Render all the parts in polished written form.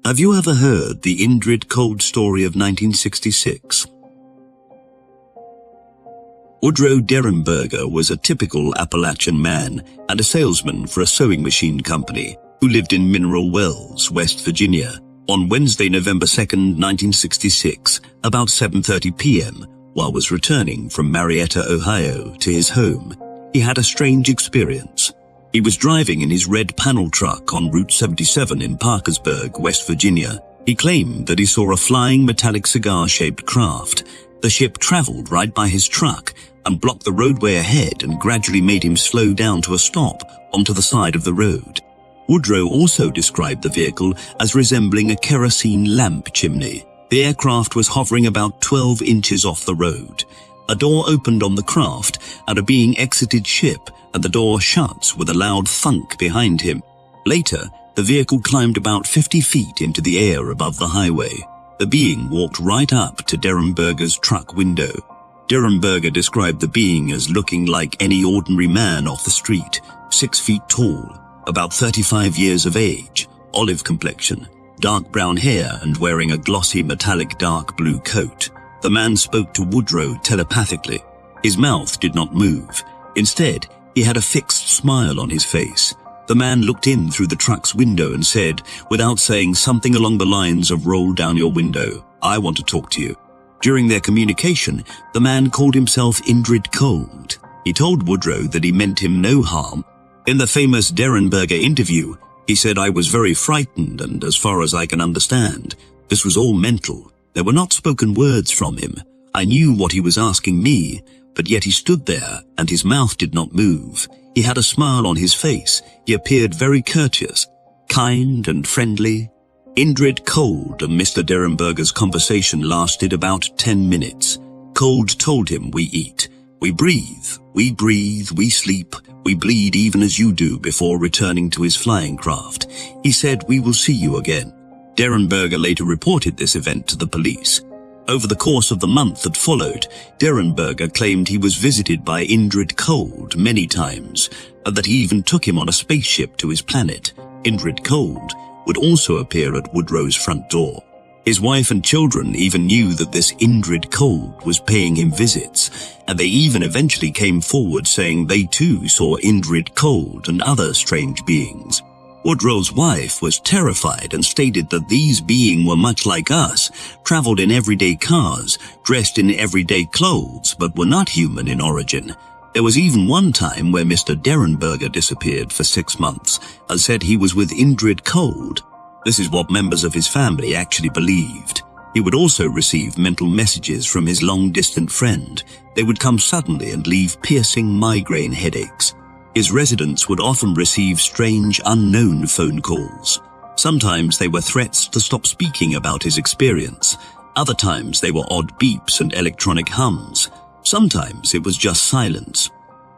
Have you ever heard the Indrid cold story of 1966? Woodrow Derenberger was a typical Appalachian man and a salesman for a sewing machine company who lived in Mineral Wells, West Virginia. On Wednesday, November 2nd, 1966, about 7:30 p.m., while was returning from Marietta, Ohio, to his home, he had a strange experience. He was driving in his red panel truck on Route 77 in Parkersburg, West Virginia. He claimed that he saw a flying metallic cigar-shaped craft. The ship traveled right by his truck and blocked the roadway ahead and gradually made him slow down to a stop onto the side of the road. Woodrow also described the vehicle as resembling a kerosene lamp chimney. The aircraft was hovering about 12 inches off the road. A door opened on the craft and a being exited ship, and the door shut with a loud thunk behind him. Later, the vehicle climbed about 50 feet into the air above the highway. The being walked right up to Derenberger's truck window. Derenberger described the being as looking like any ordinary man off the street, 6 feet tall, about 35 years of age, olive complexion, dark brown hair, and wearing a glossy metallic dark blue coat. The man spoke to Woodrow telepathically. His mouth did not move. Instead, he had a fixed smile on his face. The man looked in through the truck's window and said, without saying, something along the lines of "Roll down your window, I want to talk to you." During their communication, the man called himself Indrid Cold. He told Woodrow that he meant him no harm. In the famous Derenberger interview, he said, "I was very frightened, and as far as I can understand, this was all mental. There were not spoken words from him. I knew what he was asking me, but yet he stood there, and his mouth did not move. He had a smile on his face. He appeared very courteous, kind and friendly." Indrid Cold and Mr. Derenberger's conversation lasted about 10 minutes. Cold told him, "We eat, we breathe, we sleep, we bleed even as you do," before returning to his flying craft. He said, "We will see you again." Derenberger later reported this event to the police. Over the course of the month that followed, Derenberger claimed he was visited by Indrid Cold many times, and that he even took him on a spaceship to his planet. Indrid Cold would also appear at Woodrow's front door. His wife and children even knew that this Indrid Cold was paying him visits, and they even eventually came forward saying they too saw Indrid Cold and other strange beings. Woodrow's wife was terrified and stated that these beings were much like us, traveled in everyday cars, dressed in everyday clothes, but were not human in origin. There was even one time where Mr. Derenberger disappeared for 6 months and said he was with Indrid Cold. This is what members of his family actually believed. He would also receive mental messages from his long-distant friend. They would come suddenly and leave piercing migraine headaches. His residents would often receive strange, unknown phone calls. Sometimes they were threats to stop speaking about his experience. Other times they were odd beeps and electronic hums. Sometimes it was just silence.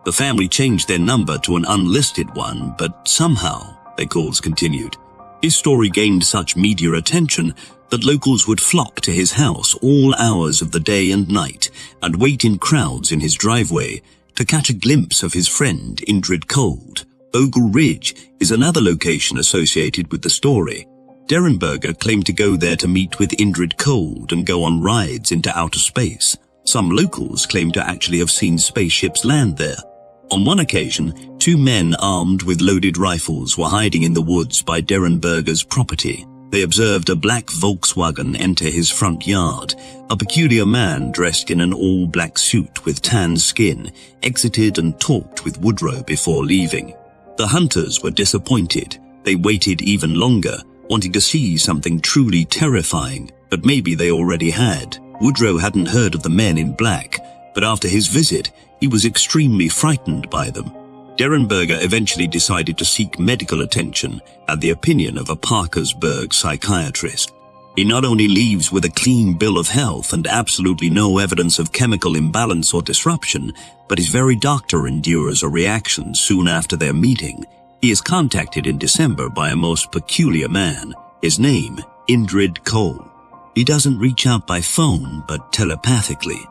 The family changed their number to an unlisted one, but somehow their calls continued. His story gained such media attention that locals would flock to his house all hours of the day and night and wait in crowds in his driveway to catch a glimpse of his friend Indrid Cold. Ogle Ridge is another location associated with the story. Derenberger claimed to go there to meet with Indrid Cold and go on rides into outer space. Some locals claim to actually have seen spaceships land there. On one occasion, 2 men armed with loaded rifles were hiding in the woods by Derenberger's property. They observed a black Volkswagen enter his front yard. A peculiar man dressed in an all-black suit with tan skin exited and talked with Woodrow before leaving. The hunters were disappointed. They waited even longer, wanting to see something truly terrifying, but maybe they already had. Woodrow hadn't heard of the men in black, but after his visit, he was extremely frightened by them. Derenberger eventually decided to seek medical attention and the opinion of a Parkersburg psychiatrist. He not only leaves with a clean bill of health and absolutely no evidence of chemical imbalance or disruption, but his very doctor endures a reaction soon after their meeting. He is contacted in December by a most peculiar man, his name, Indrid Cold. He doesn't reach out by phone, but telepathically.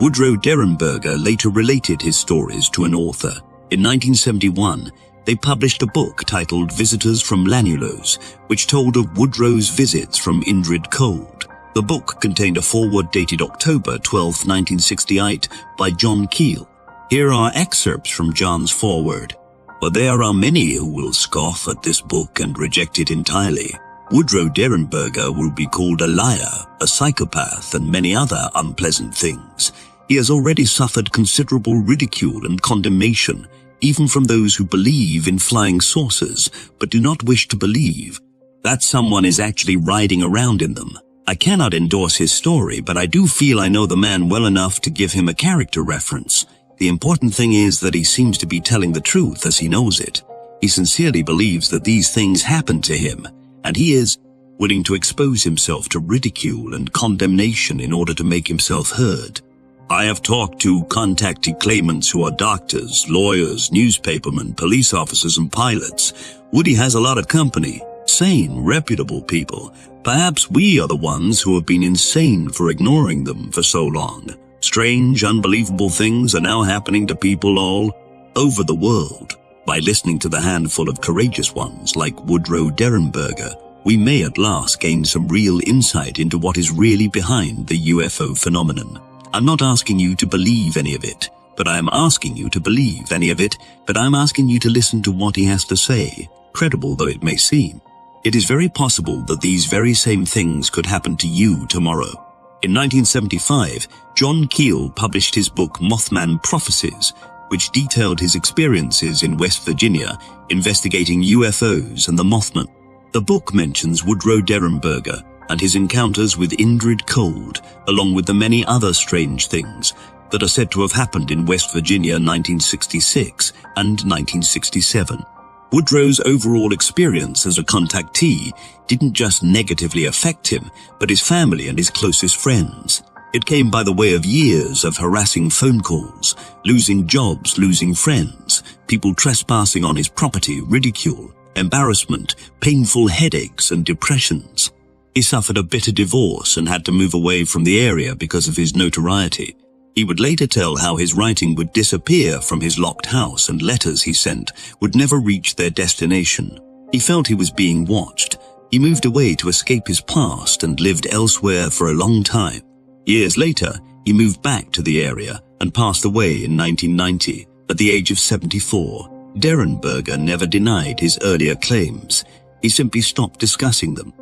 Woodrow Derenberger later related his stories to an author. In 1971, they published a book titled Visitors from Lanulos, which told of Woodrow's visits from Indrid Cold. The book contained a foreword dated October 12, 1968 by John Keel. Here are excerpts from John's foreword. But there are many who will scoff at this book and reject it entirely. Woodrow Derenberger will be called a liar, a psychopath, and many other unpleasant things. He has already suffered considerable ridicule and condemnation, even from those who believe in flying saucers, but do not wish to believe that someone is actually riding around in them. I cannot endorse his story, but I do feel I know the man well enough to give him a character reference. The important thing is that he seems to be telling the truth as he knows it. He sincerely believes that these things happen to him, and he is willing to expose himself to ridicule and condemnation in order to make himself heard. I have talked to contactee claimants who are doctors, lawyers, newspapermen, police officers, and pilots. Woody has a lot of company, sane, reputable people. Perhaps we are the ones who have been insane for ignoring them for so long. Strange, unbelievable things are now happening to people all over the world. By listening to the handful of courageous ones like Woodrow Derenberger, we may at last gain some real insight into what is really behind the UFO phenomenon. I'm not asking you to believe any of it, but I'm asking you to believe any of it, but I'm asking you to listen to what he has to say, credible though it may seem. It is very possible that these very same things could happen to you tomorrow. In 1975, John Keel published his book Mothman Prophecies, which detailed his experiences in West Virginia investigating UFOs and the Mothman. The book mentions Woodrow Derenberger and his encounters with Indrid Cold, along with the many other strange things that are said to have happened in West Virginia 1966 and 1967. Woodrow's overall experience as a contactee didn't just negatively affect him, but his family and his closest friends. It came by the way of years of harassing phone calls, losing jobs, losing friends, people trespassing on his property, ridicule, embarrassment, painful headaches, and depressions. He suffered a bitter divorce and had to move away from the area because of his notoriety. He would later tell how his writing would disappear from his locked house and letters he sent would never reach their destination. He felt he was being watched. He moved away to escape his past and lived elsewhere for a long time. Years later, he moved back to the area and passed away in 1990 at the age of 74. Derenberger never denied his earlier claims. He simply stopped discussing them.